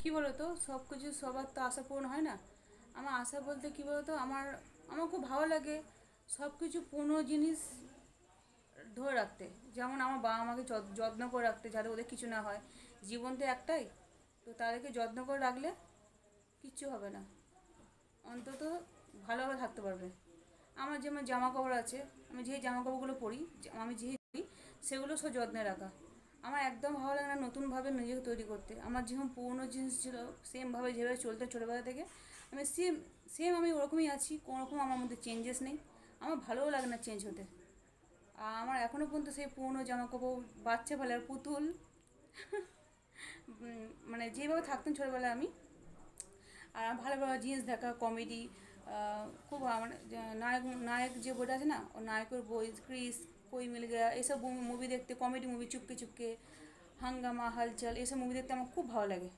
কী বলো তো, সব কিছু সবার তো আশা পূরণ হয় না। আমার আশা বলতে কী বলো তো, আমার আমার খুব ভালো লাগে সব কিছু পুরনো জিনিস ধরে রাখতে। যেমন আমার বাবা মাকে যত্ন করে রাখতে, যাতে ওদের কিছু না হয়। জীবন তো একটাই, তো তাদেরকে যত্ন করে রাখলে কিচ্ছু হবে না, অন্তত ভালোভাবে থাকতে পারবে। আমার যেমন জামা কাপড় আছে, আমি যে জামা কাপড়গুলো পরি, আমি যে পরি, সেগুলো সব যত্নে রাখা। আমার একদম ভালো লাগে না নতুনভাবে নিজেকে তৈরি করতে। আমার যেরকম পুরনো জিনিস ছিল সেমভাবে যেভাবে চলতে ছোটোবেলা থেকে, আমি সেম সেম আমি ওরকমই আছি, কোনো রকম আমার মধ্যে চেঞ্জেস নেই। আমার ভালোও লাগে না চেঞ্জ হতে। আর আমার এখনও পর্যন্ত সেই পুরনো জামা কাপড়, বাচ্চা বেলার পুতুল, মানে যেভাবে থাকতাম ছোটোবেলায় আমি। আর ভালো ভালো জিনিস দেখা, কমেডি, খুব মানে নায়ক নায়ক যে বইটা আছে না, ও নায়কের বই, ক্রিস, কই মিল গয়া, এইসব মুভি দেখতে, কমেডি মুভি, চুপকে চুপকে, হাঙ্গামা, হালচাল, এইসব মুভি দেখতে আমার খুব ভালো লাগে।